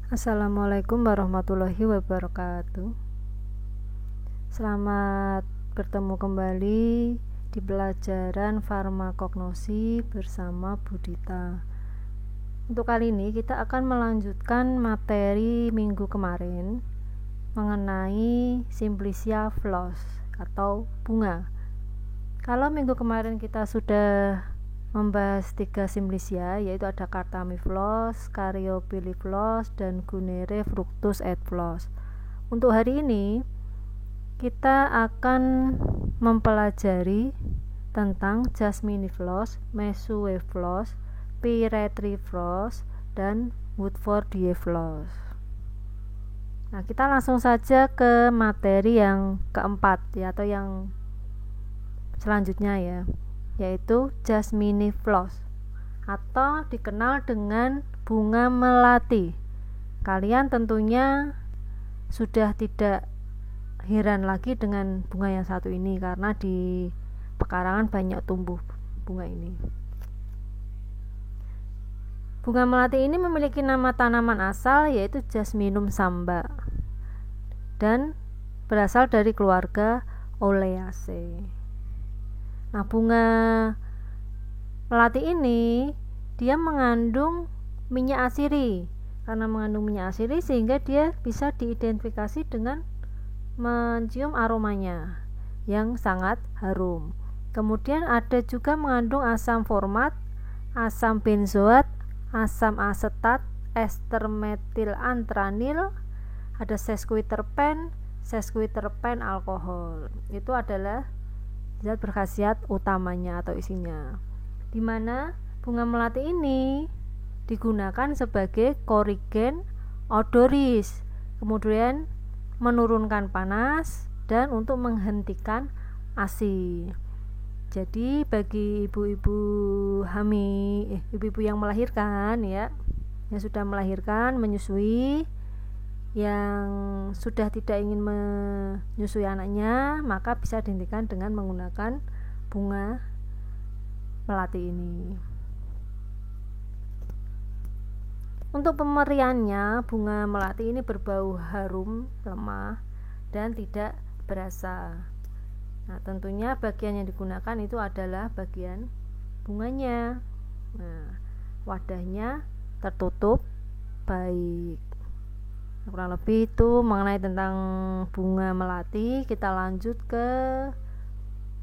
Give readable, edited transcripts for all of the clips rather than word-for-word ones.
Assalamualaikum warahmatullahi wabarakatuh. Selamat bertemu kembali di pelajaran farmakognosi bersama Budita. Untuk kali ini kita akan melanjutkan materi minggu kemarin mengenai Simplicia flos atau bunga. Kalau minggu kemarin kita sudah membahas 3 Simplicia, yaitu ada Cartamiflos, Caryophylliflos, dan Gunere fructus et flos. Untuk hari ini kita akan mempelajari tentang Jasminiflos, Messueflos, Pyretriflos, dan Woodfordieflos. Nah, kita langsung saja ke materi yang keempat ya, atau yang selanjutnya ya, yaitu Jasminiflos atau dikenal dengan bunga melati. Kalian tentunya sudah tidak heran lagi dengan bunga yang satu ini karena di pekarangan banyak tumbuh bunga ini. Bunga melati ini memiliki nama tanaman asal yaitu Jasminum samba dan berasal dari keluarga Oleaceae. Nah, bunga melati ini dia mengandung minyak asiri. Karena mengandung minyak asiri sehingga dia bisa diidentifikasi dengan mencium aromanya yang sangat harum. Kemudian ada juga mengandung asam format, asam benzoat, asam asetat, ester metilantranil, ada sesquiterpen alkohol. Itu adalah zat berkhasiat utamanya atau isinya, di mana bunga melati ini digunakan sebagai korigen odoris, kemudian menurunkan panas dan untuk menghentikan ASI. Jadi bagi ibu-ibu hamil, ibu-ibu yang melahirkan ya, yang sudah melahirkan, menyusui, yang sudah tidak ingin menyusui anaknya, maka bisa dihentikan dengan menggunakan bunga melati ini. Untuk pemeriannya, bunga melati ini berbau harum, lemah, dan tidak berasa. Nah, tentunya bagian yang digunakan itu adalah bagian bunganya. Nah, wadahnya tertutup baik. Kurang lebih itu mengenai tentang bunga melati. Kita lanjut ke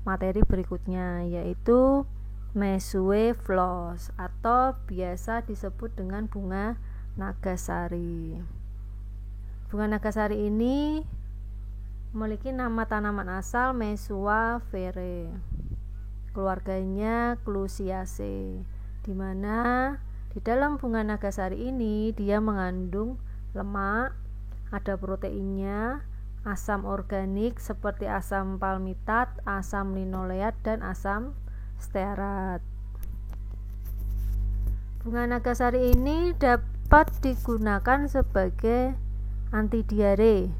materi berikutnya, yaitu Messueflos atau biasa disebut dengan bunga nagasari. Bunga nagasari ini memiliki nama tanaman asal Messua vere. Keluarganya Clusiaceae, di mana di dalam bunga nagasari ini dia mengandung lemak, ada proteinnya, asam organik seperti asam palmitat, asam linoleat, dan asam stearat. Bunga nagasari ini dapat digunakan sebagai anti diare,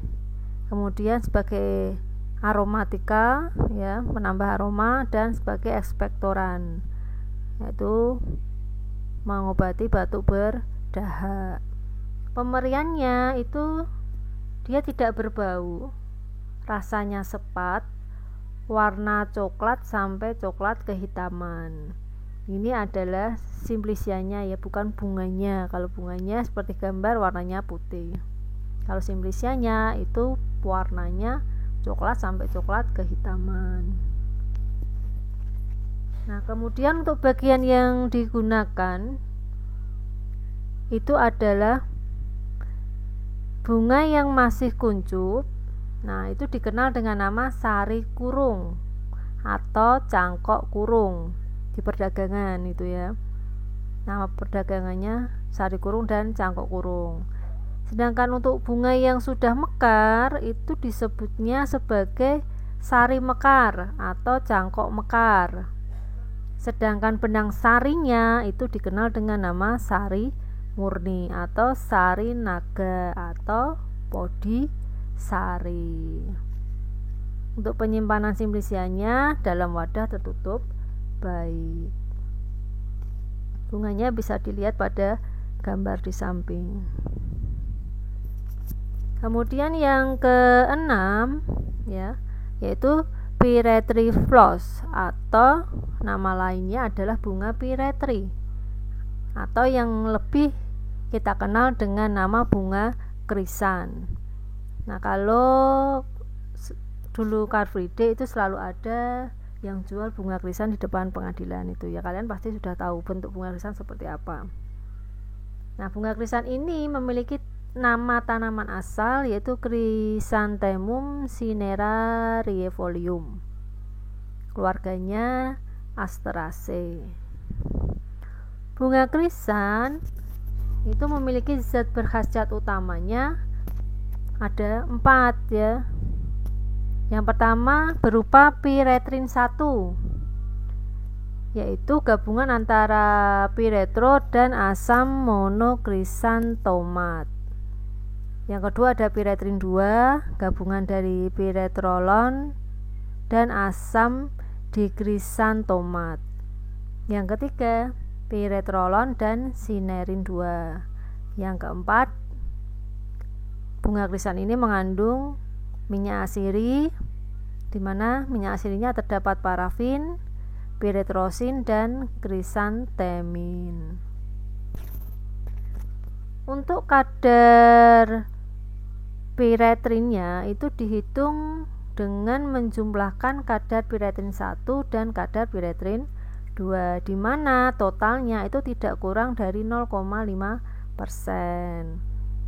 kemudian sebagai aromatika ya, menambah aroma, dan sebagai ekspektoran, yaitu mengobati batuk berdahak. Pemeriannya itu dia tidak berbau, rasanya sepat, warna coklat sampai coklat kehitaman. Ini adalah simplicianya ya, bukan bunganya. Kalau bunganya seperti gambar warnanya putih. Kalau simplicianya itu warnanya coklat sampai coklat kehitaman. Nah, kemudian untuk bagian yang digunakan itu adalah bunga yang masih kuncup. Nah, itu dikenal dengan nama sari kurung atau cangkok kurung di perdagangan itu ya. Nama perdagangannya sari kurung dan cangkok kurung. Sedangkan untuk bunga yang sudah mekar itu disebutnya sebagai sari mekar atau cangkok mekar. Sedangkan benang sarinya itu dikenal dengan nama sari murni atau sari naga atau podi sari. Untuk penyimpanan simplicianya dalam wadah tertutup baik. Bunganya bisa dilihat pada gambar di samping. Kemudian yang keenam ya, yaitu Pyrethry floss, atau nama lainnya adalah bunga Pyrethry, atau yang lebih kita kenal dengan nama bunga krisan. Nah, kalau dulu Car Free Day itu selalu ada yang jual bunga krisan di depan pengadilan itu ya, kalian pasti sudah tahu bentuk bunga krisan seperti apa. Nah, bunga krisan ini memiliki nama tanaman asal yaitu Chrysanthemum cinerariefolium, keluarganya Asteraceae. Bunga krisan itu memiliki zat berkhasiat utamanya ada 4 ya. Yang pertama berupa pyretrin 1, yaitu gabungan antara pyretro dan asam monokrisantomat. Yang kedua ada pyretrin 2, gabungan dari pyretrolon dan asam dikrisantomat. Yang ketiga pyretrolon dan sinerin 2. Yang keempat, bunga krisan ini mengandung minyak asiri, di mana minyak asirinya terdapat parafin, pyretrosin dan krisantemin. Untuk kadar pyretrinnya itu dihitung dengan menjumlahkan kadar pyretrin 1 dan kadar pyretrin 2, di mana totalnya itu tidak kurang dari 0,5%.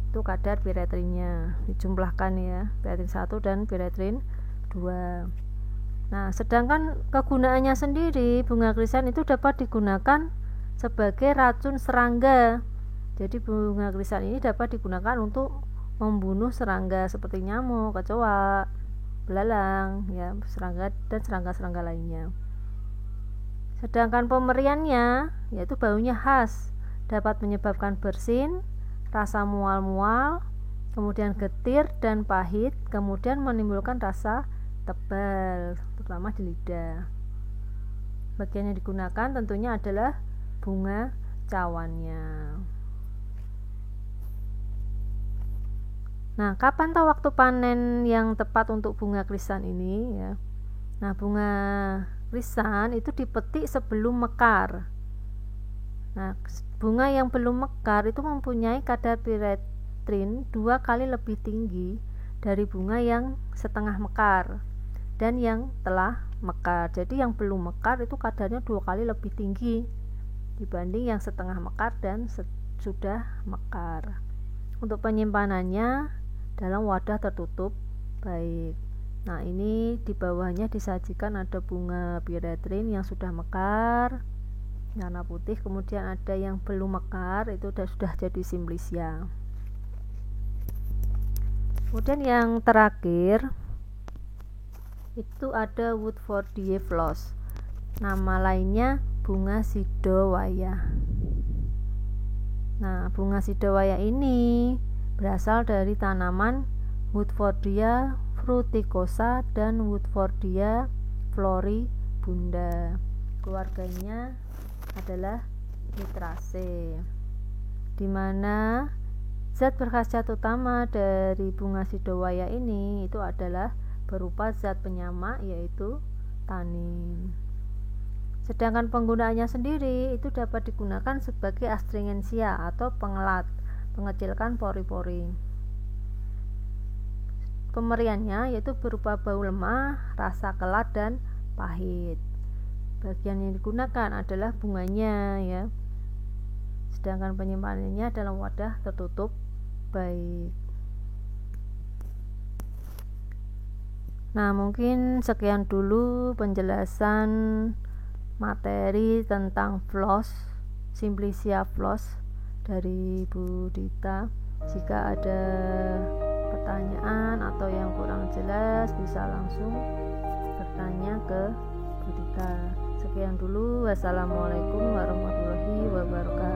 Itu kadar pyretrinnya dijumlahkan ya, pyretrin 1 dan pyretrin 2. Nah, sedangkan kegunaannya sendiri, bunga krisan itu dapat digunakan sebagai racun serangga. Jadi bunga krisan ini dapat digunakan untuk membunuh serangga seperti nyamuk, kecoa, belalang ya, serangga dan serangga-serangga lainnya. Sedangkan pemeriannya yaitu baunya khas, dapat menyebabkan bersin, rasa mual-mual, kemudian getir dan pahit, kemudian menimbulkan rasa tebal, terutama di lidah. Bagian yang digunakan tentunya adalah bunga cawannya. Nah, kapan tahu waktu panen yang tepat untuk bunga krisan ini ya? Nah, bunga krisan itu dipetik sebelum mekar. Nah, bunga yang belum mekar itu mempunyai kadar pyretrin 2 kali lebih tinggi dari bunga yang setengah mekar dan yang telah mekar. Jadi yang belum mekar itu kadarnya 2 kali lebih tinggi dibanding yang setengah mekar dan sudah mekar. Untuk penyimpanannya dalam wadah tertutup baik. Nah, ini di bawahnya disajikan ada bunga pyretrin yang sudah mekar warna putih, kemudian ada yang belum mekar itu sudah jadi Simplicia. Kemudian yang terakhir itu ada Woodfordia floss, nama lainnya bunga sidowaya. Nah, bunga sidowaya ini berasal dari tanaman Woodfordia fruticosa dan Woodfordia floribunda. Keluarganya adalah Citraceae, di mana zat berkhasiat utama dari bunga sidowaya ini itu adalah berupa zat penyamak yaitu tanin. Sedangkan penggunaannya sendiri itu dapat digunakan sebagai astringensia atau pengelat, mengecilkan pori-pori. Pemeriannya yaitu berupa bau lemah, rasa kelat dan pahit. Bagian yang digunakan adalah bunganya ya. Sedangkan penyimpanannya dalam wadah tertutup baik. Nah, mungkin sekian dulu penjelasan materi tentang floss, Simplicia floss dari Bu Dita. Jika ada pertanyaan atau yang kurang jelas bisa langsung bertanya ke Bu Dita. Sekian dulu, wassalamualaikum warahmatullahi wabarakatuh.